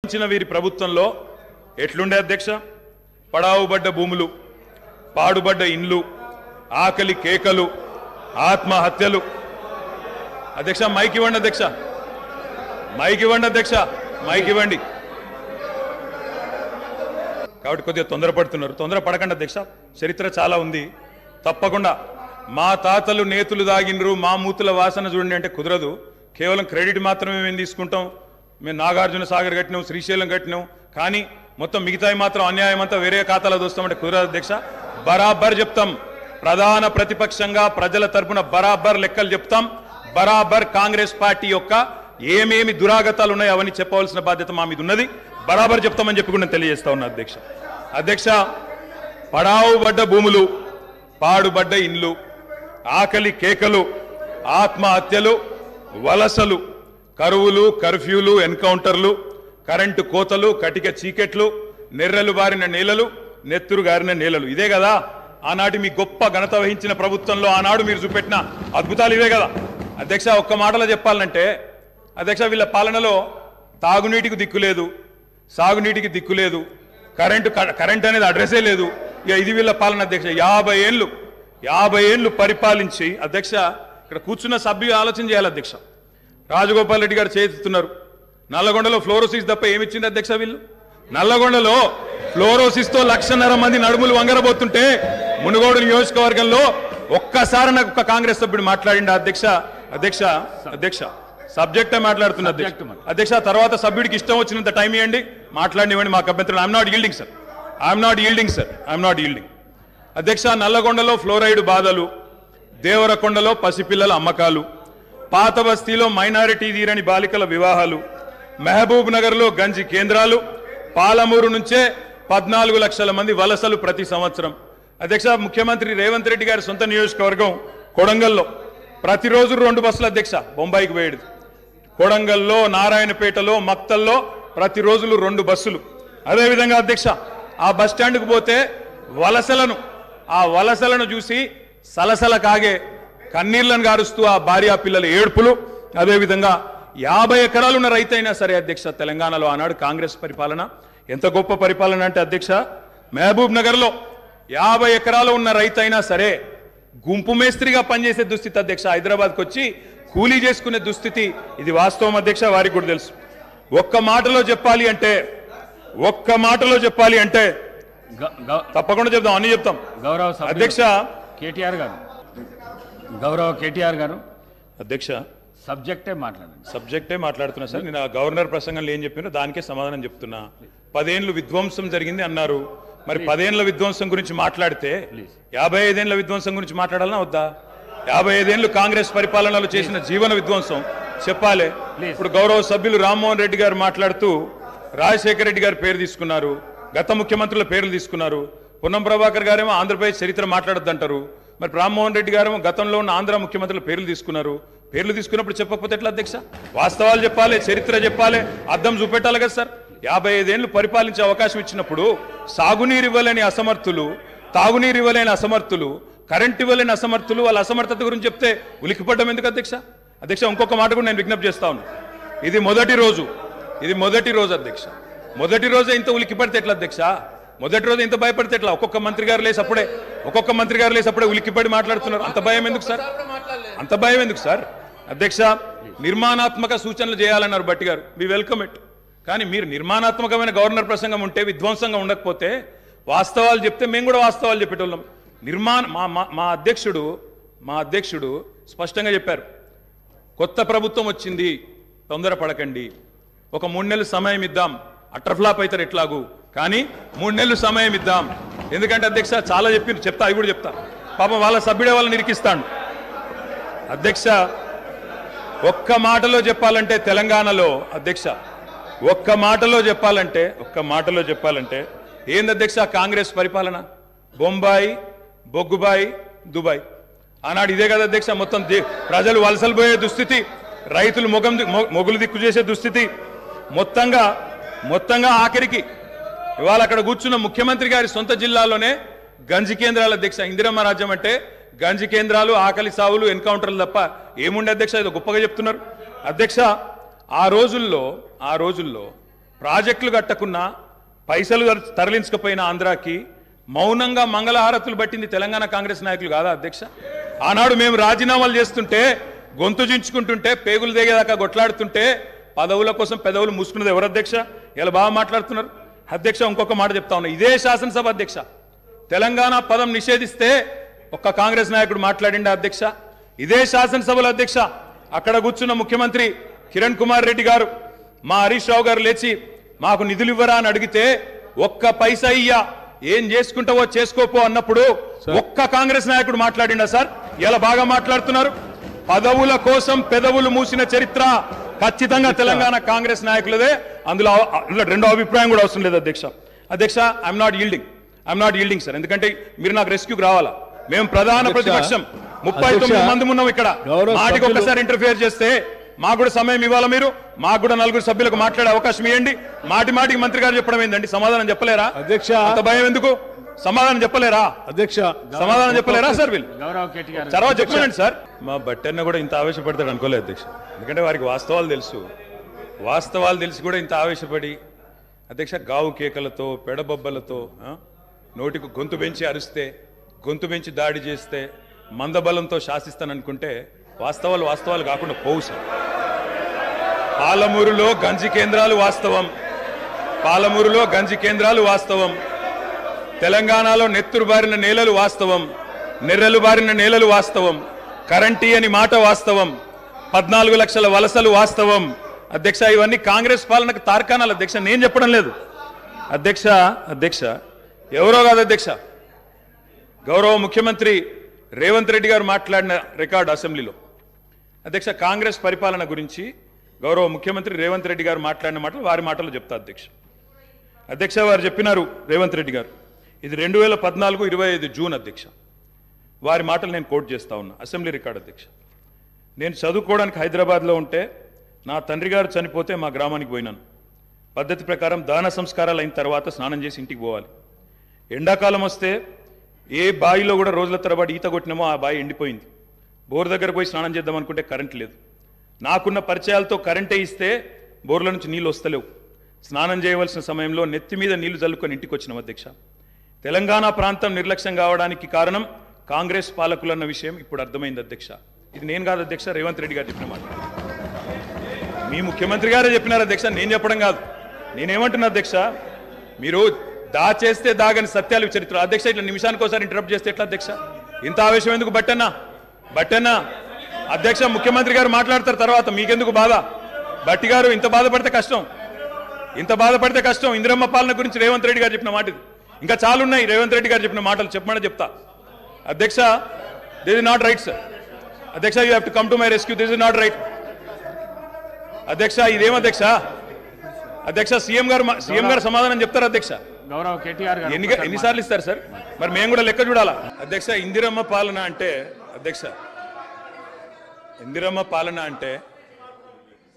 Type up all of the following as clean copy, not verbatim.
ఇచ్చిన వీరి ప్రభుత్వంలో ఎట్లుండే అధ్యక్ష? పడావుబడ్డ భూములు, పాడుబడ్డ ఇండ్లు, ఆకలి కేకలు, ఆత్మహత్యలు. అధ్యక్ష మైక్ ఇవ్వండి అధ్యక్ష, మైక్ ఇవ్వండి అధ్యక్ష, మైక్ ఇవ్వండి. కాబట్టి కొద్దిగా తొందరపడుతున్నారు, తొందరపడకండి అధ్యక్ష, చరిత్ర చాలా ఉంది. తప్పకుండా మా తాతలు నేతులు దాగినరు, మా మూతుల వాసన చూడండి అంటే కుదరదు. కేవలం క్రెడిట్ మాత్రమే మేము తీసుకుంటాం. మేము నాగార్జున సాగర్ కట్టినాం, శ్రీశైలం కట్టినాం, కానీ మొత్తం మిగతాయి మాత్రం అన్యాయం అంతా వేరే ఖాతాలో దోస్తామంటే కుదరదు అధ్యక్ష. బరాబర్ చెప్తాం, ప్రధాన ప్రతిపక్షంగా ప్రజల తరపున బరాబర్ లెక్కలు చెప్తాం. బరాబర్ కాంగ్రెస్ పార్టీ యొక్క ఏమేమి దురాగతాలు ఉన్నాయో అవన్నీ చెప్పవలసిన బాధ్యత మా మీద ఉన్నది. బరాబర్ చెప్తామని చెప్పి కూడా నేను తెలియజేస్తా ఉన్నా అధ్యక్ష. అధ్యక్ష, పడావుబడ్డ భూములు, పాడుబడ్డ ఇండ్లు, ఆకలి కేకలు, ఆత్మహత్యలు, వలసలు, కరువులు, కర్ఫ్యూలు, ఎన్కౌంటర్లు, కరెంటు కోతలు, కటిక చీకెట్లు, నెర్రెలు బారిన నేలలు, నెత్తురు గారిన నేలలు. ఇదే కదా ఆనాటి మీ గొప్ప ఘనత వహించిన ప్రభుత్వంలో ఆనాడు మీరు చూపెట్టిన అద్భుతాలు ఇవే కదా అధ్యక్ష. ఒక్క మాటలో చెప్పాలంటే అధ్యక్ష, వీళ్ళ పాలనలో తాగునీటికి దిక్కు లేదు, సాగునీటికి దిక్కు లేదు, కరెంట్ అనేది అడ్రస్సే లేదు. ఇక ఇది వీళ్ళ పాలన అధ్యక్ష. 50 ఏళ్ళు పరిపాలించి అధ్యక్ష, ఇక్కడ కూర్చున్న సభ్యులు ఆలోచన చేయాలి అధ్యక్ష. రాజగోపాల్ రెడ్డి గారు చేస్తున్నారు. నల్లగొండలో ఫ్లోరోసిస్ తప్ప ఏమిచ్చింది అధ్యక్ష? వీళ్ళు నల్లగొండలో ఫ్లోరోసిస్ తో 1,50,000 మంది నడుములు వంగరబోతుంటే మునుగోడు నియోజకవర్గంలో ఒక్కసారి నాకు ఒక కాంగ్రెస్ సభ్యుడు మాట్లాడింది అధ్యక్ష. అధ్యక్ష అధ్యక్ష సబ్జెక్టే మాట్లాడుతున్నా అధ్యక్ష. తర్వాత సభ్యుడికి ఇష్టం వచ్చినంత టైం ఇవ్వండి, మాట్లాడినివ్వండి, మాకు అభ్యంతరం. I'm not yielding sir, I'm not yielding అధ్యక్ష. నల్లగొండలో ఫ్లోరైడ్ బాధలు, దేవరకొండలో పసిపిల్లల అమ్మకాలు, పాత బస్తీలో మైనారిటీ తీరని బాలికల వివాహాలు, మహబూబ్ నగర్లో గంజి కేంద్రాలు, పాలమూరు నుంచే 14 లక్షల మంది వలసలు ప్రతి సంవత్సరం. అధ్యక్ష, ముఖ్యమంత్రి రేవంత్ రెడ్డి గారి సొంత నియోజకవర్గం కొడంగల్లో ప్రతిరోజు 2 బస్సులు అధ్యక్ష బొంబాయికి పోయేది. కొడంగల్లో, నారాయణపేటలో, మక్తల్లో ప్రతిరోజు 2 బస్సులు. అదేవిధంగా అధ్యక్ష, ఆ బస్ స్టాండ్కు పోతే ఆ వలసలను చూసి సలసల కాగే కన్నీళ్లను గారుస్తూ ఆ భార్యా పిల్లల ఏడుపులు. అదేవిధంగా 50 ఎకరాలు ఉన్న రైతు అయినా సరే అధ్యక్ష, తెలంగాణలో ఆనాడు కాంగ్రెస్ పరిపాలన ఎంత గొప్ప పరిపాలన అంటే అధ్యక్ష, మహబూబ్ నగర్లో 50 ఎకరాలు ఉన్న రైతు అయినా సరే గుంపు మేస్త్రిగా పనిచేసే దుస్థితి అధ్యక్ష. హైదరాబాద్కి వచ్చి కూలీ చేసుకునే దుస్థితి. ఇది వాస్తవం అధ్యక్ష, వారికి కూడా తెలుసు. ఒక్క మాటలో చెప్పాలి అంటే తప్పకుండా చెప్తాం, అన్ని చెప్తాం. గౌరవ అధ్యక్ష కేటీఆర్ గారు, గౌరవ కేటీఆర్ గారు అధ్యక్ష, సబ్జెక్టే మాట్లాడుతున్నా సార్. నేను ఆ గవర్నర్ ప్రసంగంలో ఏం చెప్పినా దానికే సమాధానం చెప్తున్నా. 10 ఏళ్ళు విధ్వంసం జరిగింది అన్నారు. మరి 10 ఏళ్ల విధ్వంసం గురించి మాట్లాడితే 55 ఏళ్ల విధ్వంసం గురించి మాట్లాడాలన్నా వద్దా? 55 ఏళ్లు కాంగ్రెస్ పరిపాలనలో చేసిన జీవన విధ్వంసం చెప్పాలి. ఇప్పుడు గౌరవ సభ్యులు రామ్మోహన్ రెడ్డి గారు మాట్లాడుతూ రాజశేఖర రెడ్డి గారి పేరు తీసుకున్నారు, గత ముఖ్యమంత్రుల పేర్లు తీసుకున్నారు. పొన్నం ప్రభాకర్ గారేమో ఆంధ్రప్రదేశ్ చరిత్ర మాట్లాడొద్దంటారు. మరి రామ్మోహన్ రెడ్డి గారేమో గతంలో ఉన్న ఆంధ్ర ముఖ్యమంత్రుల పేర్లు తీసుకున్నారు. పేర్లు తీసుకున్నప్పుడు చెప్పకపోతే ఎట్లా అధ్యక్ష? వాస్తవాలు చెప్పాలి, చరిత్ర చెప్పాలి, అద్దం చూపెట్టాలి కదా సార్. 55 ఏళ్లు పరిపాలించే అవకాశం ఇచ్చినప్పుడు సాగునీరు ఇవ్వలేని అసమర్థులు, తాగునీరు ఇవ్వలేని అసమర్థులు, కరెంట్ ఇవ్వలేని అసమర్థులు, వాళ్ళ అసమర్థత గురించి చెప్తే ఉలికిపడ్డం ఎందుకు అధ్యక్ష? అధ్యక్ష, ఇంకొక మాట కూడా నేను విజ్ఞప్తి చేస్తా ఉన్నా. ఇది మొదటి రోజు అధ్యక్ష. మొదటి రోజే ఇంత ఉలికిపడితే ఎట్లా అధ్యక్ష? మొదటి రోజు ఇంత భయపడితే ఎట్లా? ఒక్కొక్క మంత్రి గారు లేసి అప్పుడే ఉలికిపడి మాట్లాడుతున్నారు. అంత భయం ఎందుకు సార్? అధ్యక్ష, నిర్మాణాత్మక సూచనలు చేయాలన్నారు భట్టి గారు, వి వెల్కమ్ ఇట్. కానీ మీరు నిర్మాణాత్మకమైన గవర్నర్ ప్రసంగం ఉంటే, విధ్వంసంగా ఉండకపోతే వాస్తవాలు చెప్తే మేము కూడా వాస్తవాలు చెప్పేటోళ్ళం. మా అధ్యక్షుడు స్పష్టంగా చెప్పారు, కొత్త ప్రభుత్వం వచ్చింది, తొందరపడకండి, ఒక 3 నెలలు సమయం ఇద్దాం, అట్రఫ్లాప్ అవుతారు ఎట్లాగూ, కానీ 3 నెలలు సమయం ఇద్దాం. ఎందుకంటే అధ్యక్ష చాలా చెప్తా, అవి కూడా చెప్తా. పాపం వాళ్ళ సభ్యుడే వాళ్ళని నిరికిస్తాడు అధ్యక్ష. ఒక్క మాటలో చెప్పాలంటే తెలంగాణలో అధ్యక్ష, ఒక్క మాటలో చెప్పాలంటే ఏంది అధ్యక్ష కాంగ్రెస్ పరిపాలన? బొంబాయి, బొగ్గుబాయి, దుబాయ్. ఆనాడు ఇదే కదా అధ్యక్ష. మొత్తం ప్రజలు వలసలు పోయే దుస్థితి, రైతులు మొగులు దిక్కు చేసే దుస్థితి. మొత్తంగా ఆఖరికి ఇవాళ అక్కడ కూర్చున్న ముఖ్యమంత్రి గారి సొంత జిల్లాలోనే గంజి కేంద్రాల అధ్యక్ష. ఇందిరమ్మ రాజ్యం అంటే గంజి కేంద్రాలు, ఆకలి సావులు, ఎన్కౌంటర్లు తప్ప ఏముండే అధ్యక్ష? ఇది గొప్పగా చెప్తున్నారు అధ్యక్ష. ఆ రోజుల్లో ప్రాజెక్టులు కట్టకున్నా పైసలు తరలించకపోయిన ఆంధ్రాకి మౌనంగా మంగళహారతులు పట్టింది తెలంగాణ కాంగ్రెస్ నాయకులు కాదా అధ్యక్ష? ఆనాడు మేము రాజీనామాలు చేస్తుంటే, గొంతు చించుకుంటుంటే, పేగులు దిగేదాకా కొట్లాడుతుంటే పదవుల కోసం పెదవులు మూసుకున్నది ఎవరు అధ్యక్ష? ఇలా బాగా మాట్లాడుతున్నారు అధ్యక్ష. ఇంకొక మాట చెప్తా ఉన్నా, ఇదే శాసనసభ అధ్యక్ష తెలంగాణ పదం నిషేధిస్తే ఒక్క కాంగ్రెస్ నాయకుడు మాట్లాడిండా అధ్యక్ష? ఇదే శాసనసభలో అధ్యక్ష అక్కడ కూర్చున్న ముఖ్యమంత్రి కిరణ్ కుమార్ రెడ్డి గారు, మా హరీష్ రావు గారు లేచి మాకు నిధులు ఇవ్వరా అని అడిగితే ఒక్క పైసా ఇయ్యా, ఏం చేసుకుంటావో చేసుకోపో అన్నప్పుడు ఒక్క కాంగ్రెస్ నాయకుడు మాట్లాడిండా సార్? ఇలా బాగా మాట్లాడుతున్నారు. పదవుల కోసం పెదవులు మూసిన చరిత్ర ఖచ్చితంగా తెలంగాణ కాంగ్రెస్ నాయకులదే. అందులో రెండో అభిప్రాయం కూడా అవసరం లేదు అధ్యక్ష. అధ్యక్ష, ఐఎమ్ నాట్ ఈల్డింగ్ సార్. ఎందుకంటే మీరు నాకు రెస్క్యూకి రావాలా. మేము ప్రధాన ప్రతిపక్షం 39 మంది ఉన్నాం ఇక్కడ. మాటికి ఒక్కసారి ఇంటర్ఫియర్ చేస్తే మాకు కూడా సమయం ఇవ్వాలా, మీరు మాకు కూడా 4 సభ్యులకు మాట్లాడే అవకాశం ఇవ్వండి. మాటికి మంత్రి గారు చెప్పడం ఏందండి? సమాధానం చెప్పలేరా అధ్యక్ష? అంత భయం ఎందుకు? సమాధానం చెప్పలేరా అధ్యక్ష? సమాధానం చెప్పలేరా సార్? వీళ్ళు చరవ చెప్పండి సార్. మా బట్టన్న కూడా ఇంత ఆవేశపడతాడు అనుకోలేదు అధ్యక్ష. ఎందుకంటే వారికి వాస్తవాలు తెలిసి కూడా ఇంత ఆవేశపడి అధ్యక్ష గావు కేకలతో పెడబొబ్బలతో నోటికి గొంతు పెంచి అరిస్తే, గొంతు పెంచి దాడి చేస్తే, మందబలంతో శాసిస్తాననుకుంటే వాస్తవాలు కాకుండా పోవు సార్. పాలమూరులో గంజి కేంద్రాలు వాస్తవం, తెలంగాణలో నెత్తురు బారిన నేలలు వాస్తవం, నెర్రెలు బారిన నేలలు వాస్తవం, కరెంటీ అని మాట వాస్తవం, 14 లక్షల వలసలు వాస్తవం అధ్యక్ష. ఇవన్నీ కాంగ్రెస్ పాలనకు తార్కాణాలు అధ్యక్ష, నేను చెప్పడం లేదు అధ్యక్ష. ఎవరో కాదు అధ్యక్ష, గౌరవ ముఖ్యమంత్రి రేవంత్ రెడ్డి గారు మాట్లాడిన రికార్డు అసెంబ్లీలో అధ్యక్ష, కాంగ్రెస్ పరిపాలన గురించి గౌరవ ముఖ్యమంత్రి రేవంత్ రెడ్డి గారు మాట్లాడిన మాటలు వారి మాటలు చెప్తా అధ్యక్ష. వారు చెప్పినారు రేవంత్ రెడ్డి గారు, ఇది 2014 25 జూన్ అధ్యక్ష. వారి మాటలు నేను కోట్ చేస్తా ఉన్నా, అసెంబ్లీ రికార్డు అధ్యక్ష. నేను చదువుకోవడానికి హైదరాబాద్లో ఉంటే నా తండ్రి గారు చనిపోతే మా గ్రామానికి పోయినాను. పద్ధతి ప్రకారం దాన సంస్కారాలు అయిన తర్వాత స్నానం చేసి ఇంటికి పోవాలి. ఎండాకాలం వస్తే ఏ బావిలో కూడా రోజుల తరబడి ఈత కొట్టినామో ఆ బావి ఎండిపోయింది. బోర్ దగ్గర పోయి స్నానం చేద్దాం అనుకుంటే కరెంట్ లేదు. నాకున్న పరిచయాలతో కరెంటే ఇస్తే బోర్ల నుంచి నీళ్ళు వస్తలేవు. స్నానం చేయవలసిన సమయంలో నెత్తి మీద నీళ్లు చల్లుకొని ఇంటికి వచ్చినాం అధ్యక్ష. తెలంగాణ ప్రాంతం నిర్లక్ష్యం కావడానికి కారణం కాంగ్రెస్ పాలకులన్న విషయం ఇప్పుడు అర్థమైంది అధ్యక్ష. ఇది నేను కాదు అధ్యక్ష, రేవంత్ రెడ్డి గారు చెప్పిన మాట. మీ ముఖ్యమంత్రి గారే చెప్పినారు అధ్యక్ష, నేను చెప్పడం కాదు. నేనేమంటున్నా అధ్యక్ష, మీరు దాచేస్తే దాగని సత్యాలు చరిత్ర అధ్యక్ష. ఇట్లా నిమిషానికి ఒకసారి ఇంటరప్ట్ చేస్తే ఎట్లా అధ్యక్ష? ఇంత ఆవేశం ఎందుకు? బట్టన్నా అధ్యక్ష, ముఖ్యమంత్రి గారు మాట్లాడతారు తర్వాత, మీకెందుకు బాధ? బట్టి గారు ఇంత బాధపడితే కష్టం. ఇందిరమ్మ పాలన గురించి రేవంత్ రెడ్డి గారు చెప్పిన మాట ఇది. ఇంకా చాలున్నాయి రేవంత్ రెడ్డి గారు చెప్పిన మాటలు, చెప్పమని చెప్తా అధ్యక్ష. This is not right sir అధ్యక్ష, you have to come to my rescue. This is not right అధ్యక్ష. ఇదేం అధ్యక్ష? సీఎం గారు సమాధానం చెప్తారు అధ్యక్ష. గౌరవ కేటీఆర్ గారు ఎన్నిసార్లు ఇస్తారు సార్? మరి మేము కూడా లెక్క చూడాలా అధ్యక్ష? ఇందిరమ్మ పాలన అంటే అధ్యక్ష,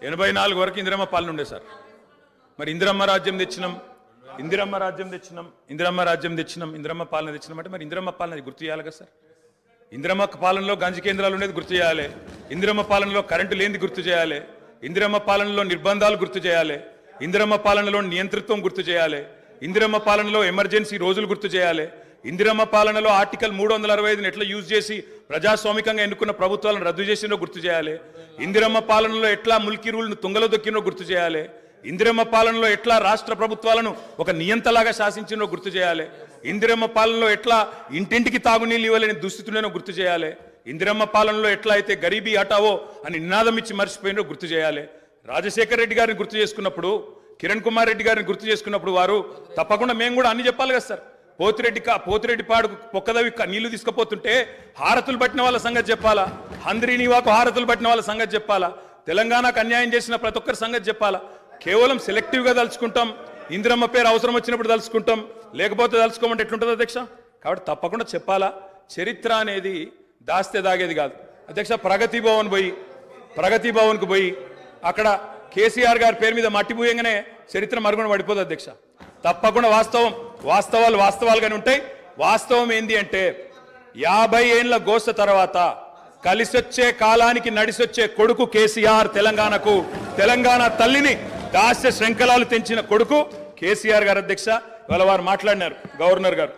84 వరకు ఇందిరమ్మ పాలన ఉండే సార్. మరి ఇందిరమ్మ పాలన తెచ్చినాం అంటే మరి ఇందిరమ్మ పాలన గుర్తు చేయాలి కదా సార్? ఇందిరమ్మ పాలనలో గంజి కేంద్రాలు ఉండేది గుర్తు చేయాలి, ఇందిరమ్మ పాలనలో కరెంటు లేనిది గుర్తు చేయాలి, ఇందిరమ్మ పాలనలో నిర్బంధాలు గుర్తు చేయాలి, ఇందిరమ్మ పాలనలో నియంతృత్వం గుర్తు చేయాలి, ఇందిరమ్మ పాలనలో ఎమర్జెన్సీ రోజులు గుర్తు చేయాలి, ఇందిరమ్మ పాలనలో ఆర్టికల్ 365ని ఎట్లా యూజ్ చేసి ప్రజాస్వామికంగా ఎన్నుకున్న ప్రభుత్వాలను రద్దు చేసినో గుర్తు చేయాలి, ఇందిరమ్మ పాలనలో ఎట్లా ముల్కీ రూల్ను తుంగలో దొక్కినో గుర్తు చేయాలి, ఇందిరమ్మ పాలనలో ఎట్లా రాష్ట్ర ప్రభుత్వాలను ఒక నియంతలాగా శాసించినో గుర్తు చేయాలి, ఇందిరమ్మ పాలనలో ఎట్లా ఇంటింటికి తాగునీళ్ళు ఇవ్వలేని దుస్థితులను గుర్తు చేయాలి, ఇందిరమ్మ పాలనలో ఎట్లా అయితే గరీబీ హటావో అని నినాదం ఇచ్చి మర్చిపోయినో గుర్తు చేయాలి. రాజశేఖర్ రెడ్డి గారిని గుర్తు చేసుకున్నప్పుడు, కిరణ్ కుమార్ రెడ్డి గారిని గుర్తు చేసుకున్నప్పుడు వారు తప్పకుండా మేము కూడా అన్ని చెప్పాలి కదా సార్. పోతిరెడ్డిపాడు పొక్కదవి నీళ్లు తీసుకుపోతుంటే హారతులు పట్టిన వాళ్ళ సంగతి చెప్పాలా, హంద్రీనీవాకు హారతులు పట్టిన వాళ్ళ సంగతి చెప్పాలా, తెలంగాణకు అన్యాయం చేసిన ప్రతి ఒక్కరి సంగతి చెప్పాలా. కేవలం సెలెక్టివ్గా తలుచుకుంటాం, ఇందిరమ్మ పేరు అవసరం వచ్చినప్పుడు తలుచుకుంటాం, లేకపోతే తలుచుకోమంటే ఎట్లుంటుంది అధ్యక్ష? కాబట్టి తప్పకుండా చెప్పాలా. చరిత్ర అనేది దాస్తే దాగేది కాదు అధ్యక్ష. ప్రగతి భవన్కు పోయి అక్కడ కేసీఆర్ గారి పేరు మీద మట్టి పూయంగానే చరిత్ర మరుగున పడిపోదు అధ్యక్ష. తప్పకుండా వాస్తవాలుగానే ఉంటాయి. వాస్తవం ఏంది అంటే 50 ఏళ్ల గోస తర్వాత కలిసొచ్చే కాలానికి నడిసొచ్చే కొడుకు కేసీఆర్ తెలంగాణ తల్లిని దాస్య శృంఖలాలు తెంచిన కొడుకు కేసీఆర్ గారు అధ్యక్ష. ఇవాళ వారు మాట్లాడినారు, గవర్నర్ గారు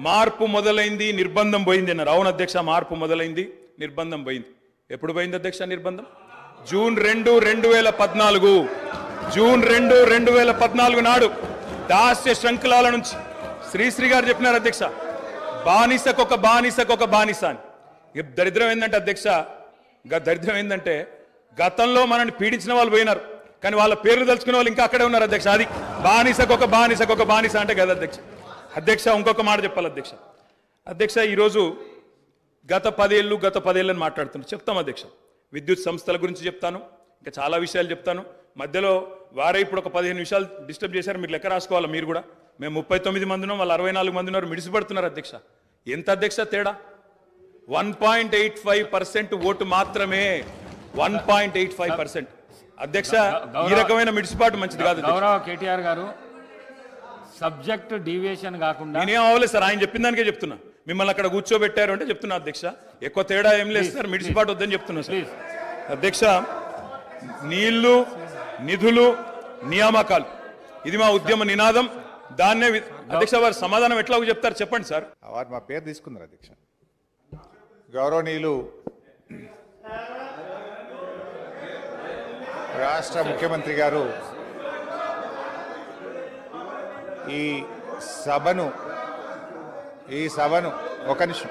మార్పు మొదలైంది, నిర్బంధం పోయింది అన్నారు. అవును అధ్యక్ష, మార్పు మొదలైంది, నిర్బంధం పోయింది. ఎప్పుడు పోయింది అధ్యక్ష నిర్బంధం? జూన్ 2, 2014 జూన్ 2, 2014 నాడు దాస్య శృంఖలాల నుంచి శ్రీశ్రీ గారు చెప్పినారు అధ్యక్ష, బానిసకొక బానిస అని. దరిద్రం ఏంటంటే అధ్యక్ష, దరిద్రం ఏంటంటే గతంలో మనల్ని పీడించిన వాళ్ళు పోయినారు, కానీ వాళ్ళ పేర్లు తలుచుకునే వాళ్ళు ఇంకా అక్కడే ఉన్నారు అధ్యక్ష. అది బానిసకొక బానిస అంటే కదా అధ్యక్ష. అధ్యక్ష ఇంకొక మాట చెప్పాలి అధ్యక్ష. ఈరోజు గత 10 ఏళ్ళని మాట్లాడుతున్నారు, చెప్తాం అధ్యక్ష. విద్యుత్ సంస్థల గురించి చెప్తాను, ఇంకా చాలా విషయాలు చెప్తాను. మధ్యలో వారే ఇప్పుడు ఒక 15 నిమిషాలు డిస్టర్బ్ చేశారు, మీరు లెక్క రాసుకోవాలి మీరు కూడా. మేము 39 మంది ఉన్నాం, వాళ్ళు 64 మంది ఉన్నారు, మిడిసిపడుతున్నారు అధ్యక్ష. ఎంత అధ్యక్ష తేడా? 1.85% ఓటు మాత్రమే, 1.85%. అధ్యక్ష, ఈ రకమైన మిడిసిపాటు మంచిది కాదు. గౌరవ కేటీఆర్ గారు, సబ్జెక్ట్ డీవియేషన్ కాకుండా నేనేం అవ్వలేదు సార్, ఆయన చెప్పిన దానికే చెప్తున్నా. మిమ్మల్ని అక్కడ కూర్చోబెట్టారు అంటే చెప్తున్నా అధ్యక్ష, ఎక్కువ తేడా ఏం లేదు సార్, మిడిసిపాటు వద్దని చెప్తున్నా సార్. అధ్యక్ష, నీళ్లు, నిధులు, నియామకాలు, ఇది మా ఉద్యమ నినాదం. దాన్నే అధ్యక్ష వారు సమాధానం ఎట్లా చెప్తారు చెప్పండి సార్. వారు మా పేరు తీసుకున్నారు అధ్యక్ష. గౌరవనీయులు రాష్ట్ర ముఖ్యమంత్రి గారు ఈ సభను ఒక నిమిషం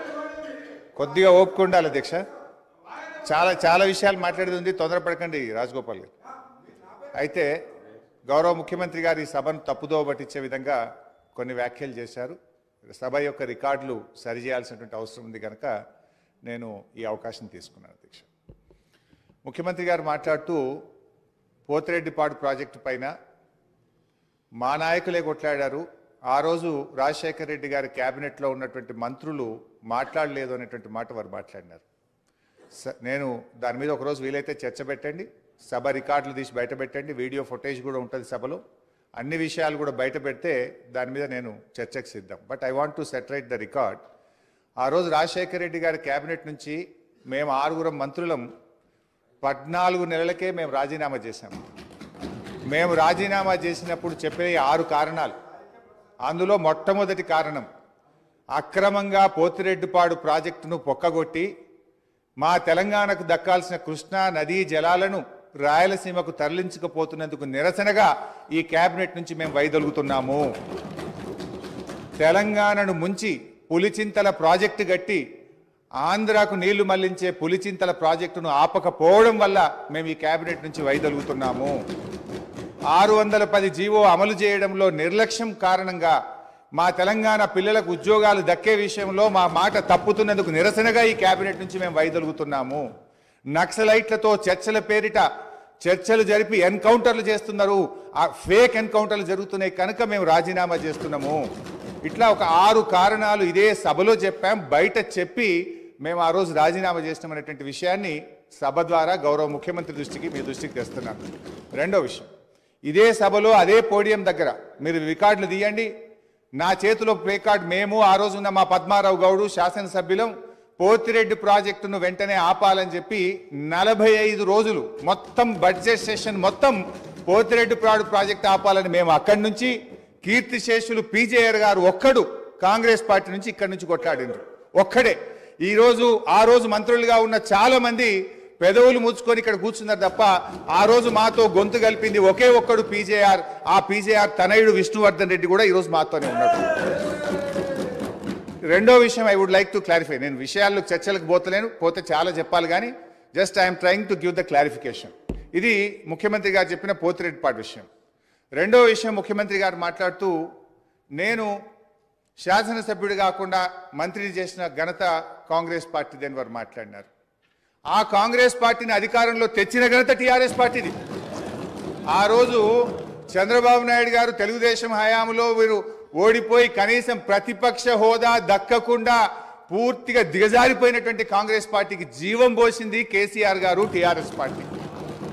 కొద్దిగా ఓపిక ఉండాలి అధ్యక్ష. చాలా విషయాలు మాట్లాడేది ఉంది, తొందరపడకండి రాజగోపాల్ గారు. అయితే గౌరవ ముఖ్యమంత్రి గారు ఈ సభను తప్పుదోవ పట్టించే విధంగా కొన్ని వ్యాఖ్యలు చేశారు. సభ యొక్క రికార్డులు సరిచేయాల్సినటువంటి అవసరం ఉంది కనుక నేను ఈ అవకాశం తీసుకున్నాను అధ్యక్ష. ముఖ్యమంత్రి గారు మాట్లాడుతూ పోతిరెడ్డిపాడు ప్రాజెక్టు పైన మా నాయకులే కొట్లాడారు, ఆ రోజు రాజశేఖర రెడ్డి గారి క్యాబినెట్లో ఉన్నటువంటి మంత్రులు మాట్లాడలేదు అనేటువంటి మాట వారు మాట్లాడినారు. నేను దాని మీద ఒకరోజు వీలైతే చర్చ పెట్టండి, సభ రికార్డులు తీసి బయట పెట్టండి, వీడియో ఫుటేజ్ కూడా ఉంటుంది సభలో, అన్ని విషయాలు కూడా బయట పెడితే దాని మీద నేను చర్చకు సిద్ధం. But I want to set right the record. ఆ రోజు రాజశేఖర రెడ్డి గారి క్యాబినెట్ నుంచి మేము 6 మంత్రులం 14 నెలలకే మేము రాజీనామా చేశాము. మేము రాజీనామా చేసినప్పుడు చెప్పే 6 కారణాలు, అందులో మొట్టమొదటి కారణం అక్రమంగా పోతిరెడ్డిపాడు ప్రాజెక్టును పొక్కగొట్టి మా తెలంగాణకు దక్కాల్సిన కృష్ణా నదీ జలాలను రాయలసీమకు తరలించకపోతున్నందుకు నిరసనగా ఈ క్యాబినెట్ నుంచి మేము వైదొలుగుతున్నాము. తెలంగాణను ముంచి పులిచింతల ప్రాజెక్టు గట్టి ఆంధ్రాకు నీళ్లు మళ్లించే పులిచింతల ప్రాజెక్టును ఆపకపోవడం వల్ల మేము ఈ క్యాబినెట్ నుంచి వైదొలుగుతున్నాము. 610 జీవో అమలు చేయడంలో నిర్లక్ష్యం కారణంగా మా తెలంగాణ పిల్లలకు ఉద్యోగాలు దక్కే విషయంలో మా మాట తప్పుతున్నందుకు నిరసనగా ఈ క్యాబినెట్ నుంచి మేము వైదొలుగుతున్నాము. నక్సలైట్లతో చర్చల పేరిట చర్చలు జరిపి ఎన్కౌంటర్లు చేస్తున్నారు, ఆ ఫేక్ ఎన్కౌంటర్లు జరుగుతున్నాయి కనుక మేము రాజీనామా చేస్తున్నాము. ఇట్లా ఒక 6 కారణాలు ఇదే సభలో చెప్పాం, బయట చెప్పి మేము ఆ రోజు రాజీనామా చేసినామనేటువంటి విషయాన్ని సభ ద్వారా గౌరవ ముఖ్యమంత్రి దృష్టికి మీ దృష్టికి తెస్తున్నాను. రెండో విషయం, ఇదే సభలో అదే పోడియం దగ్గర మీరు రికార్డులు తీయండి, నా చేతిలో ప్లే కార్డ్, మేము ఆ రోజున్న మా పద్మారావు గౌడు శాసనసభ్యులం పోతిరెడ్డి ప్రాజెక్టును వెంటనే ఆపాలని చెప్పి 45 రోజులు మొత్తం బడ్జెట్ సెషన్ మొత్తం పోతిరెడ్డిపాడు ప్రాజెక్టు ఆపాలని మేము అక్కడి నుంచి, కీర్తిశేషులు పీజేఆర్ గారు ఒక్కడు కాంగ్రెస్ పార్టీ నుంచి ఇక్కడి నుంచి కొట్లాడిండ్రు ఒక్కడే. ఆ రోజు మంత్రులుగా ఉన్న చాలా మంది పెదవులు ముచ్చుకొని ఇక్కడ కూర్చున్నారు తప్ప ఆ రోజు మాతో గొంతు కలిపింది ఒకే ఒక్కడు పీజేఆర్. ఆ పీజేఆర్ తనయుడు విష్ణువర్ధన్ రెడ్డి కూడా ఈరోజు మాతోనే ఉన్నాడు. రెండో విషయం I would like to clarify. నేను విషయాల్లో చర్చలకు పోతే చాలా చెప్పాలి కానీ just I'm trying to give the clarification. ఇది ముఖ్యమంత్రి గారు చెప్పిన పోతిరెడ్డిపాడు విషయం. రెండో విషయం, ముఖ్యమంత్రి గారు మాట్లాడుతూ నేను శాసనసభ్యుడు కాకుండా మంత్రి చేసిన ఘనత కాంగ్రెస్ పార్టీదని వారు మాట్లాడినారు. ఆ కాంగ్రెస్ పార్టీని అధికారంలో తెచ్చిన ఘనత టీఆర్ఎస్ పార్టీది. ఆ రోజు చంద్రబాబు నాయుడు గారు తెలుగుదేశం హయాంలో వీరు ఓడిపోయి కనీసం ప్రతిపక్ష హోదా దక్కకుండా పూర్తిగా దిగజారిపోయినటువంటి కాంగ్రెస్ పార్టీకి జీవం పోసింది కేసీఆర్ గారు, టీఆర్ఎస్ పార్టీ.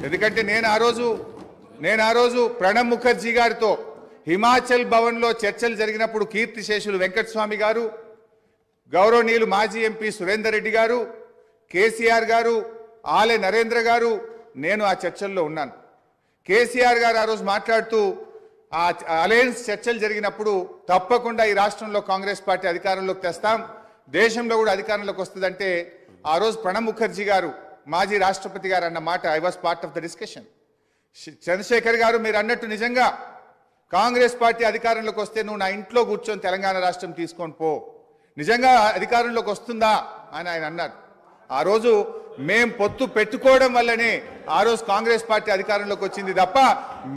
ఎందుకంటే నేను ఆ రోజు ప్రణబ్ ముఖర్జీ గారితో హిమాచల్ భవన్లో చర్చలు జరిగినప్పుడు కీర్తిశేషులు వెంకటస్వామి గారు, గౌరవనీయులు మాజీ ఎంపీ సురేందర్ రెడ్డి గారు, కేసీఆర్ గారు, ఆలే నరేంద్ర గారు, నేను ఆ చర్చల్లో ఉన్నాను. కేసీఆర్ గారు ఆ రోజు మాట్లాడుతూ ఆ అలయన్స్ చర్చలు జరిగినప్పుడు తప్పకుండా ఈ రాష్ట్రంలో కాంగ్రెస్ పార్టీ అధికారంలోకి తెస్తాం, దేశంలో కూడా అధికారంలోకి వస్తుందంటే ఆ రోజు ప్రణబ్ ముఖర్జీ గారు మాజీ రాష్ట్రపతి గారు అన్న మాట I was part of the discussion. Chandrashekar గారు మీరు అన్నట్టు నిజంగా కాంగ్రెస్ పార్టీ అధికారంలోకి వస్తే నువ్వు నా ఇంట్లో కూర్చొని తెలంగాణ రాష్ట్రం తీసుకొని పో, నిజంగా అధికారంలోకి వస్తుందా అని ఆయన అన్నారు. ఆ రోజు మేం పొత్తు పెట్టుకోవడం వల్లనే ఆ రోజు కాంగ్రెస్ పార్టీ అధికారంలోకి వచ్చింది తప్ప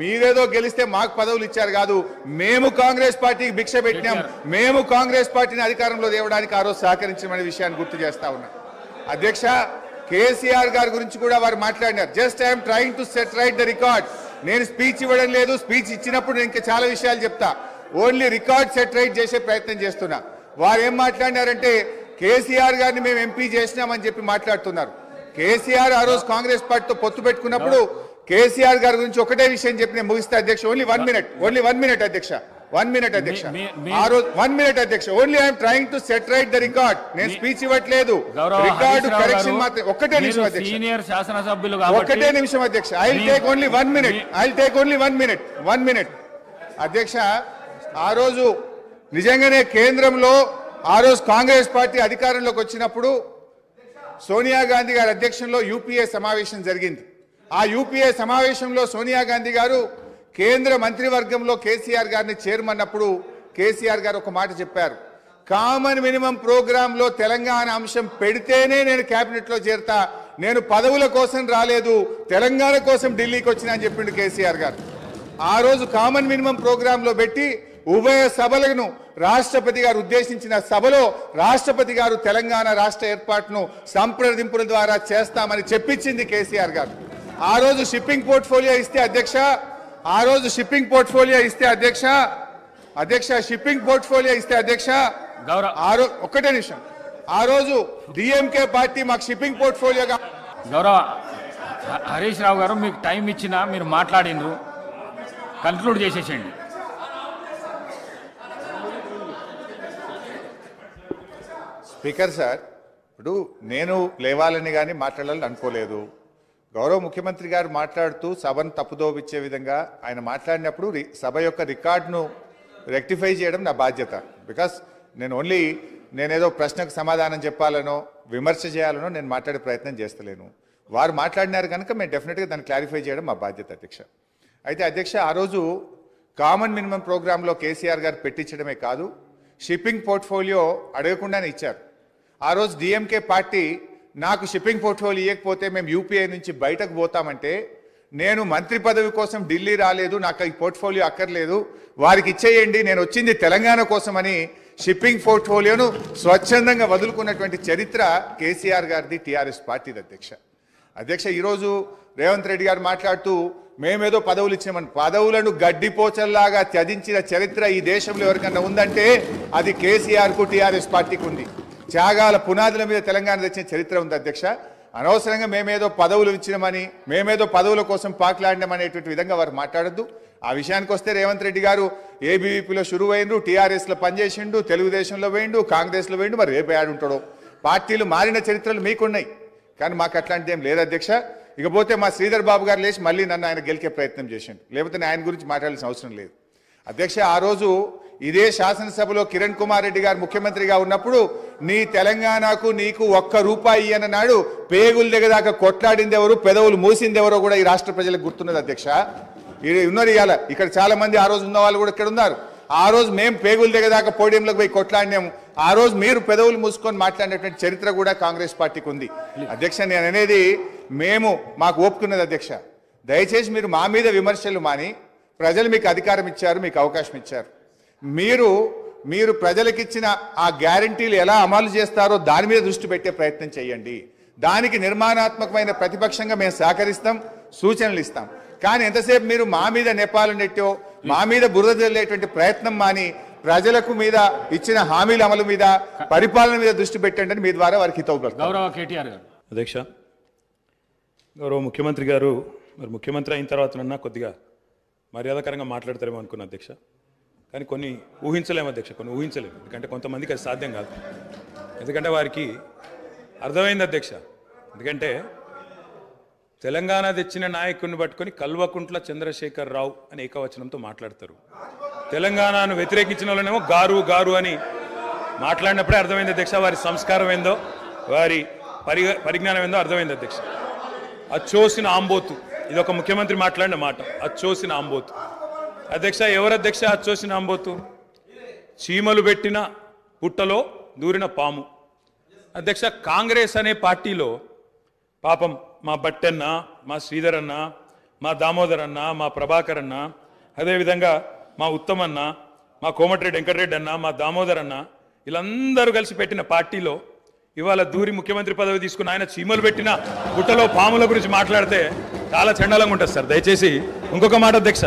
మీరేదో గెలిస్తే మాకు పదవులు ఇచ్చారు కాదు, మేము కాంగ్రెస్ పార్టీకి భిక్ష పెట్టినాం, మేము కాంగ్రెస్ పార్టీని అధికారంలో తేవడానికి ఆ రోజు సహకరించమనే విషయాన్ని గుర్తు చేస్తా ఉన్నా. అధ్యక్ష, కేసీఆర్ గారి గురించి కూడా వారు మాట్లాడినారు. Just I'm trying to set right the record. నేను స్పీచ్ ఇవ్వడం లేదు, స్పీచ్ ఇచ్చినప్పుడు నేను ఇంకా చాలా విషయాలు చెప్తా, ఓన్లీ రికార్డ్ సెట్ రైట్ చేసే ప్రయత్నం చేస్తున్నా. వారు ఏం మాట్లాడినారంటే కేసీఆర్ గారిని మేము ఎంపీ చేసినామని చెప్పి మాట్లాడుతున్నారు. కేసీఆర్ ఆ రోజు కాంగ్రెస్ పార్టీతో పొత్తు పెట్టుకున్నప్పుడు కేసీఆర్ గారి గురించి ఒకటే విషయం చెప్పి నేను ముగిస్తా అధ్యక్ష. ఓన్లీ 1 minute అధ్యక్ష, 1 minute అధ్యక్ష. ఆ రోజు 1 minute అధ్యక్ష. Only I'm trying to set right the record. నేను స్పీచ్ ఇవ్వట్లేదు, రికార్డు కరెక్షన్ మాత్రం. ఒక్కటే నిమిషం అధ్యక్ష, సీనియర్ శాసనసభ్యులు ఒకటే నిమిషం అధ్యక్ష. I will take only 1 minute. I will take only 1 minute అధ్యక్ష. ఆ రోజు నిజంగానే కేంద్రంలో ఆ రోజు కాంగ్రెస్ పార్టీ అధికారంలోకి వచ్చినప్పుడు సోనియా గాంధీ గారి అధ్యక్షంలో యూపీఏ సమావేశం జరిగింది. ఆ యూపీఏ సమావేశంలో సోనియా గాంధీ గారు కేంద్ర మంత్రివర్గంలో కేసీఆర్ గారిని చేరమన్నప్పుడు కేసీఆర్ గారు ఒక మాట చెప్పారు, కామన్ మినిమం ప్రోగ్రాంలో తెలంగాణ అంశం పెడితేనే నేను కేబినెట్లో చేరతా, నేను పదవుల కోసం రాలేదు, తెలంగాణ కోసం ఢిల్లీకి వచ్చినా అని చెప్పిండు కేసీఆర్ గారు. ఆ రోజు కామన్ మినిమం ప్రోగ్రాంలో పెట్టి ఉభయ సభలను రాష్ట్రపతి గారు ఉద్దేశించిన సభలో రాష్ట్రపతి గారు తెలంగాణ రాష్ట్ర ఏర్పాటును సంప్రదింపుల ద్వారా చేస్తామని చెప్పించింది కేసీఆర్ గారు. ఆ రోజు షిప్పింగ్ పోర్ట్ఫోలియో ఇస్తే అధ్యక్ష, ఆ రోజు షిప్పింగ్ పోర్ట్ఫోలియో ఇస్తే అధ్యక్ష, షిప్పింగ్ పోర్ట్ఫోలియో ఇస్తే అధ్యక్ష, ఒక్కటే నిమిషం, ఆ రోజు డిఎంకే పార్టీ మాకు షిప్పింగ్ పోర్ట్ఫోలియోగా. గౌరవ హరీష్ రావు గారు మీకు టైం ఇచ్చినా మీరు మాట్లాడినరు, కన్క్లూడ్ చేసేసేయండి. స్పీకర్ సార్, ఇప్పుడు నేను లేవాలని కానీ మాట్లాడాలని అనుకోలేదు. గౌరవ ముఖ్యమంత్రి గారు మాట్లాడుతూ సభను తప్పుదోవిచ్చే విధంగా ఆయన మాట్లాడినప్పుడు సభ యొక్క రికార్డును రెక్టిఫై చేయడం నా బాధ్యత. బికాస్ నేనేదో ప్రశ్నకు సమాధానం చెప్పాలనో విమర్శ చేయాలనో నేను మాట్లాడే ప్రయత్నం చేస్తలేను. వారు మాట్లాడినారు కనుక మేము డెఫినెట్గా దాన్ని క్లారిఫై చేయడం మా బాధ్యత అధ్యక్ష. అయితే అధ్యక్ష, ఆ రోజు కామన్ మినిమం ప్రోగ్రాంలో కేసీఆర్ గారు పెట్టించడమే కాదు, షిప్పింగ్ పోర్ట్ఫోలియో అడగకుండానే ఇచ్చారు. ఆ రోజు డిఎంకే పార్టీ నాకు షిప్పింగ్ పోర్ట్ఫోలియో ఇవ్వకపోతే మేము యూపీఐ నుంచి బయటకు పోతామంటే నేను మంత్రి పదవి కోసం ఢిల్లీ రాలేదు, నాకు ఈ పోర్ట్ఫోలియో అక్కర్లేదు, వారికి ఇచ్చేయండి, నేను వచ్చింది తెలంగాణ కోసమని షిప్పింగ్ పోర్ట్ఫోలియోను స్వచ్ఛందంగా వదులుకున్నటువంటి చరిత్ర కేసీఆర్ గారిది, టీఆర్ఎస్ పార్టీది అధ్యక్ష. ఈరోజు రేవంత్ రెడ్డి గారు మాట్లాడుతూ మేమేదో పదవులు ఇచ్చామని, పదవులను గడ్డిపోచల్లాగా త్యజించిన చరిత్ర ఈ దేశంలో ఎవరికన్నా ఉందంటే అది కేసీఆర్కు టీఆర్ఎస్ పార్టీకి ఉంది. త్యాగాల పునాదుల మీద తెలంగాణ తెచ్చిన చరిత్ర ఉంది అధ్యక్ష. అనవసరంగా మేమేదో పదవులు ఇచ్చినామని, మేమేదో పదవుల కోసం పాకులాడినామనేటువంటి విధంగా వారు మాట్లాడద్దు. ఆ విషయానికి వస్తే రేవంత్ రెడ్డి గారు ఏబీవీపీలో షురువు అయిండ్రు, టీఆర్ఎస్లో పనిచేసిండు, తెలుగుదేశంలో వేయండు, కాంగ్రెస్లో వేయండు, మరి రేపు ఆడుంటాడో. పార్టీలు మారిన చరిత్రలు మీకున్నాయి, కానీ మాకు అట్లాంటిది ఏం లేదు అధ్యక్ష. ఇకపోతే మా శ్రీధర్ బాబు గారు లేచి మళ్ళీ నన్ను ఆయన గెలికే ప్రయత్నం చేసిండు, లేకపోతే ఆయన గురించి మాట్లాడాల్సిన అవసరం లేదు అధ్యక్ష. ఆ రోజు ఇదే శాసనసభలో కిరణ్ కుమార్ రెడ్డి గారు ముఖ్యమంత్రిగా ఉన్నప్పుడు నీ తెలంగాణకు నీకు ₹1 ఇయ్యనన్నాడు, పేగులు దిగదాకా కొట్లాడింది ఎవరు, పెదవులు మూసింది ఎవరో కూడా ఈ రాష్ట్ర ప్రజలకు గుర్తున్నది అధ్యక్ష. ఉన్నారు ఇవాళ ఇక్కడ చాలా మంది, ఆ రోజు ఉన్న వాళ్ళు కూడా ఇక్కడ ఉన్నారు. ఆ రోజు మేము పేగులు దిగదాకా పోడియంలోకి పోయి కొట్లాడినాము, ఆ రోజు మీరు పెదవులు మూసుకొని మాట్లాడినటువంటి చరిత్ర కూడా కాంగ్రెస్ పార్టీకి ఉంది అధ్యక్ష. నేను అనేది మాకు ఒప్పుకున్నది అధ్యక్ష. దయచేసి మీరు మా మీద విమర్శలు మాని, ప్రజలు మీకు అధికారం ఇచ్చారు, మీకు అవకాశం ఇచ్చారు, మీరు ప్రజలకిచ్చిన ఆ గ్యారంటీలు ఎలా అమలు చేస్తారో దాని మీద దృష్టి పెట్టే ప్రయత్నం చేయండి. దానికి నిర్మాణాత్మకమైన ప్రతిపక్షంగా మేము సహకరిస్తాం, సూచనలు ఇస్తాం. కానీ ఎంతసేపు మీరు మా మీద నేపాలు నెట్టో, మా మీద బురద జల్లేటువంటి ప్రయత్నం మాని ప్రజలకు మీద ఇచ్చిన హామీల అమలు మీద, పరిపాలన మీద దృష్టి పెట్టండి అని మీ ద్వారా వారికి హితవు. గౌరవ కేటీఆర్ గారు. అధ్యక్ష, గౌరవ ముఖ్యమంత్రి గారు మరి ముఖ్యమంత్రి అయిన తర్వాత కొద్దిగా మర్యాదకరంగా మాట్లాడతారేమో అనుకున్నా అధ్యక్ష. కానీ కొన్ని ఊహించలేము అధ్యక్ష, కొన్ని ఊహించలేము. ఎందుకంటే కొంతమందికి అది సాధ్యం కాదు. ఎందుకంటే వారికి అర్థమైంది అధ్యక్ష. ఎందుకంటే తెలంగాణ తెచ్చిన నాయకుడిని పట్టుకొని కల్వకుంట్ల చంద్రశేఖర్ రావు అని ఏకవచనంతో మాట్లాడతారు. తెలంగాణను వ్యతిరేకించిన వాళ్ళనేమో గారు గారు అని మాట్లాడినప్పుడే అర్థమైంది అధ్యక్ష, వారి సంస్కారం ఏందో, వారి పరిజ్ఞానం ఏందో అర్థమైంది అధ్యక్ష. అచ్చోసిన ఆంబోతు, ఇది ఒక ముఖ్యమంత్రి మాట్లాడిన మాట, అచ్చోసిన ఆంబోతు. అధ్యక్ష, ఎవరు అధ్యక్ష అచ్చోసిన ఆంబోతు? చీమలు పెట్టిన పుట్టలో దూరిన పాము. అధ్యక్ష, కాంగ్రెస్ అనే పార్టీలో పాపం మా బట్టన్న, మా శ్రీధర్ అన్న, మా దామోదర్ అన్న, మా ప్రభాకర్ అన్న, అదేవిధంగా మా ఉత్తమన్న, మా కోమటిరెడ్డి వెంకటరెడ్డి అన్న, మా దామోదర్ అన్న, వీళ్ళందరూ కలిసి పెట్టిన పార్టీలో ఇవాళ దూరి ముఖ్యమంత్రి పదవి తీసుకుని ఆయన చీమలు పెట్టిన గుట్టలో పాముల గురించి మాట్లాడితే చాలా చండాలంగా ఉంటుంది సార్. దయచేసి ఇంకొక మాట అధ్యక్ష.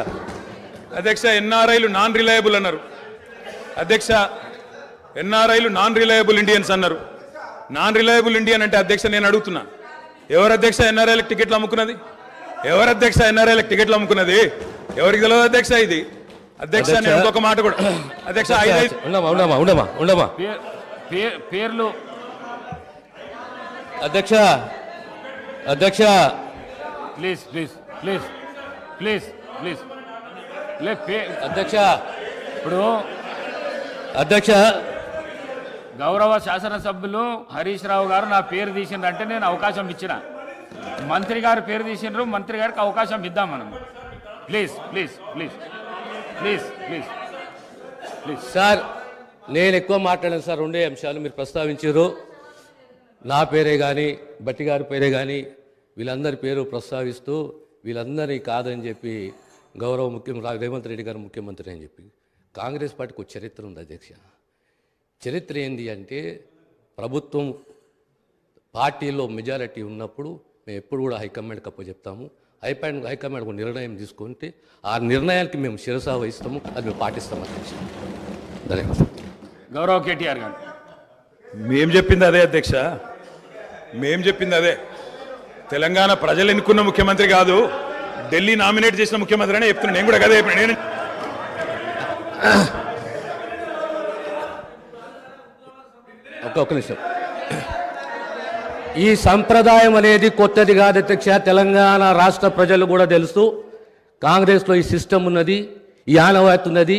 అధ్యక్ష, ఎన్ఆర్ఐలు నాన్ రిలయబుల్ అన్నారు. అధ్యక్ష, ఎన్ఆర్ఐలు నాన్ రిలయబుల్ ఇండియన్స్ అన్నారు. నాన్ రిలయబుల్ ఇండియన్ అంటే అధ్యక్ష నేను అడుగుతున్నా, ఎవరు అధ్యక్ష ఎన్ఆర్ఐలకు టికెట్లు అమ్ముకున్నది? ఎవరు అధ్యక్ష ఎన్ఆర్ఐలకు టికెట్లు అమ్ముకున్నది? ఎవరికి తెలియదు అధ్యక్ష ఇది? అధ్యక్ష, నేను ఇంకొక మాట కూడా అధ్యక్ష, పేర్లు అధ్యక్ష అధ్యక్ష please please please please please అధ్యక్ష ఇప్పుడు అధ్యక్ష గౌరవ శాసనసభ్యులు హరీష్ రావు గారు నా పేరు తీసిండ్రంటే నేను అవకాశం ఇచ్చిన. మంత్రి గారు పేరు తీసిండ్రు, మంత్రి గారికి అవకాశం ఇద్దాం మనం. Please please please please please please. Sir, నేను ఎక్కువ మాట్లాడాను సార్. రెండే అంశాలు మీరు ప్రస్తావించారు. నా పేరే కానీ, బట్టి గారి పేరే కానీ, వీళ్ళందరి పేరు ప్రస్తావిస్తూ వీళ్ళందరినీ కాదని చెప్పి గౌరవ ముఖ్యమంత్రి రేవంత్ రెడ్డి గారు ముఖ్యమంత్రి అని చెప్పి. కాంగ్రెస్ పార్టీకి ఒక చరిత్ర ఉంది అధ్యక్ష. చరిత్ర ఏంది అంటే, ప్రభుత్వం పార్టీలో మెజారిటీ ఉన్నప్పుడు మేము ఎప్పుడు కూడా హైకమాండ్కి అప్పచెప్తాము. హైకమాండ్ ఒక నిర్ణయం తీసుకుంటే ఆ నిర్ణయానికి మేము శిరసా వహిస్తాము, అది మేము పాటిస్తాము అధ్యక్ష. ధన్యవాదాలు. గౌరవ కేటీఆర్ గారు. మేం చెప్పింది అదే అధ్యక్ష, మేం చెప్పింది అదే. తెలంగాణ ప్రజలు ఎన్నుకున్న ముఖ్యమంత్రి కాదు, ఢిల్లీ నామినేట్ చేసిన ముఖ్యమంత్రి అనే చెప్తున్నాను. నేను కూడా కదే చెప్పిన. నేను ఒక్క నిమిషం. ఈ సంప్రదాయం అనేది కొత్తది కాదు అధ్యక్ష. తెలంగాణ రాష్ట్ర ప్రజలు కూడా తెలుసు, కాంగ్రెస్లో ఈ సిస్టమ్ ఉన్నది, ఈ ఆనవాయితీ ఉన్నది.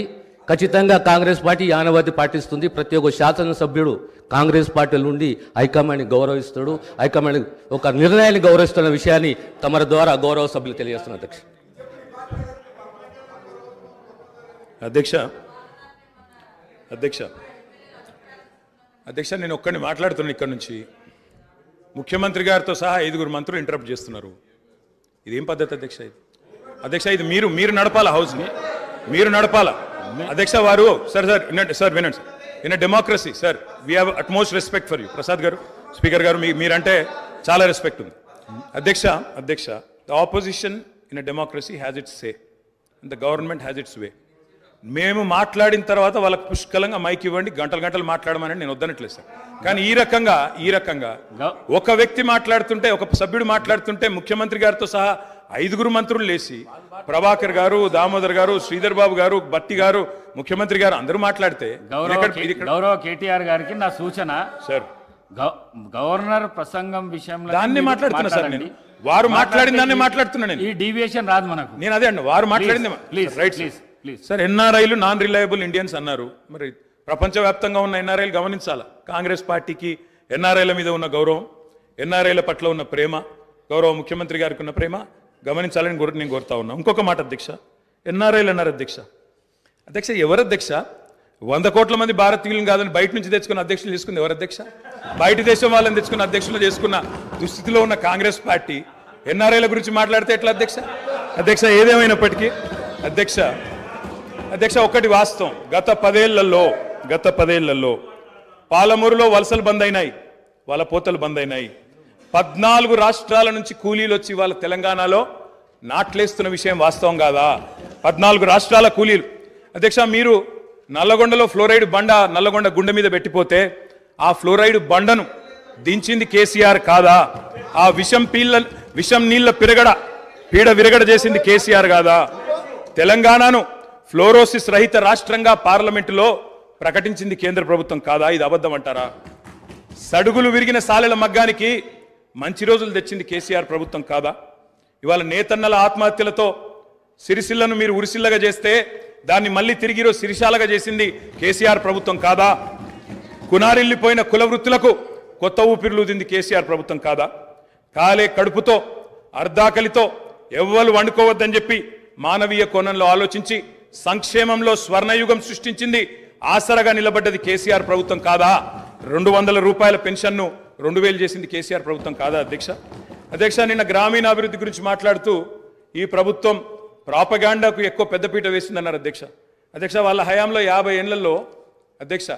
ఖచ్చితంగా కాంగ్రెస్ పార్టీ ఈ ఆనవాయితీ పాటిస్తుంది. ప్రతి ఒక్క శాసనసభ్యుడు కాంగ్రెస్ పార్టీ నుండి హైకమాండ్ని గౌరవిస్తాడు, హైకమాండ్ ఒక నిర్ణయాన్ని గౌరవిస్తున్న విషయాన్ని తమ ద్వారా గౌరవ సభ్యులు తెలియజేస్తున్నారు అధ్యక్ష. అధ్యక్ష అధ్యక్ష అధ్యక్ష నేను ఒక్కడిని మాట్లాడుతున్నాను ఇక్కడ నుంచి. ముఖ్యమంత్రి గారితో సహా 5 మంత్రులు ఇంటరప్ట్ చేస్తున్నారు. ఇదేం పద్ధతి అధ్యక్ష? ఇది అధ్యక్ష, ఇది మీరు నడపాలా, హౌస్ని మీరు నడపాలా అధ్యక్ష. వారు సార్ సార్ వినండి sir. In a democracy sir, we have utmost respect for you. Prasad గారు, స్పీకర్ గారు, మీరంటే చాలా రెస్పెక్ట్ ఉంది అధ్యక్ష. అధ్యక్ష, the opposition in a democracy has its say and the government has its way. మేము మాట్లాడిన తర్వాత వాళ్ళకి పుష్కలంగా మైక్ ఇవ్వండి, గంటలు గంటలు మాట్లాడమని నేను వద్దనట్లేదు సార్. కానీ ఈ రకంగా ఒక వ్యక్తి మాట్లాడుతుంటే, ఒక సభ్యుడు మాట్లాడుతుంటే ముఖ్యమంత్రి గారితో సహా 5 మంత్రులు లేచి, ప్రభాకర్ గారు, దామోదర్ గారు, శ్రీధర్ బాబు గారు, బట్టి గారు, ముఖ్యమంత్రి గారు అందరూ మాట్లాడితే, గౌరవ కేటీఆర్ గారికి నా సూచన సార్, గవర్నర్ ప్రసంగం విషయంలో దాన్ని మాట్లాడుతున్నా సార్. నేను వారు మాట్లాడిన దాన్ని మాట్లాడుతున్నాను. ఈ డీవియేషన్ రాదు మనకు. నేను అదే అండి, వారు మాట్లాడింది రైట్ ప్లీజ్ సార్. ఎన్ఆర్ఐలు నాన్ రిలయబుల్ ఇండియన్స్ అన్నారు. మరి ప్రపంచవ్యాప్తంగా ఉన్న ఎన్ఆర్ఐలు గమనించాలా. కాంగ్రెస్ పార్టీకి ఎన్ఆర్ఐల మీద ఉన్న గౌరవం, ఎన్ఆర్ఐల పట్ల ఉన్న ప్రేమ, గౌరవ ముఖ్యమంత్రి గారికి ఉన్న ప్రేమ గమనించాలని నేను కోరుతా ఉన్నా. ఇంకొక మాట అధ్యక్ష, ఎన్ఆర్ఐలు అన్నారు అధ్యక్ష. అధ్యక్ష, ఎవరు అధ్యక్ష? 100 కోట్ల మంది భారతీయులను కాదని బయట నుంచి తెచ్చుకున్న అధ్యక్షులు తీసుకుంది ఎవరు అధ్యక్ష? బయట దేశం వాళ్ళని తెచ్చుకున్న అధ్యక్షులు చేసుకున్న దుస్థితిలో ఉన్న కాంగ్రెస్ పార్టీ ఎన్ఆర్ఐల గురించి మాట్లాడితే ఎట్లా అధ్యక్ష? అధ్యక్ష, ఏదేమైనప్పటికీ అధ్యక్ష ఒకటి వాస్తవం, గత 10 ఏళ్లలో పాలమూరులో వలసలు బంద్ అయినాయి, వాళ్ళ పోతలు బంద్ అయినాయి. 14 రాష్ట్రాల నుంచి కూలీలు వచ్చి వాళ్ళ తెలంగాణలో నాట్లేస్తున్న విషయం వాస్తవం కాదా? 14 రాష్ట్రాల కూలీలు. అధ్యక్ష, మీరు నల్లగొండలో ఫ్లోరైడ్ బండ నల్లగొండ గుండె మీద పెట్టిపోతే ఆ ఫ్లోరైడ్ బండను దించింది కేసీఆర్ కాదా? ఆ విషం నీళ్ల పీడ విరగడ చేసింది కేసీఆర్ కాదా? తెలంగాణను ఫ్లోరోసిస్ రహిత రాష్ట్రంగా పార్లమెంటులో ప్రకటించింది కేంద్ర ప్రభుత్వం కాదా? ఇది అబద్ధం అంటారా? సడుగులు విరిగిన సాలెల మగ్గానికి మంచి రోజులు తెచ్చింది కేసీఆర్ ప్రభుత్వం కాదా? ఇవాళ నేతన్నల ఆత్మహత్యలతో సిరిసిల్లను మీరు ఉరిసిల్లగా చేస్తే దాన్ని మళ్ళీ తిరిగి ఈరోజు సిరిశాలగా చేసింది కేసీఆర్ ప్రభుత్వం కాదా? కునారిల్లిపోయిన కుల వృత్తులకు కొత్త ఊపిరులు ఊదింది కేసీఆర్ ప్రభుత్వం కాదా? కాలే కడుపుతో అర్ధాకలితో ఎవ్వరు వండుకోవద్దని చెప్పి మానవీయ కోణంలో ఆలోచించి సంక్షేమంలో స్వర్ణయుగం సృష్టించింది, ఆసరగా నిలబడ్డది కేసీఆర్ ప్రభుత్వం కాదా? 200 రూపాయల పెన్షన్ను 2000 చేసింది కేసీఆర్ ప్రభుత్వం కాదా అధ్యక్ష? అధ్యక్ష, నిన్న గ్రామీణాభివృద్ధి గురించి మాట్లాడుతూ ఈ ప్రభుత్వం ప్రాపగాండాకు ఎక్కువ పెద్దపీట వేసిందన్నారు అధ్యక్ష. వాళ్ళ హయాంలో 50 ఏళ్లలో అధ్యక్ష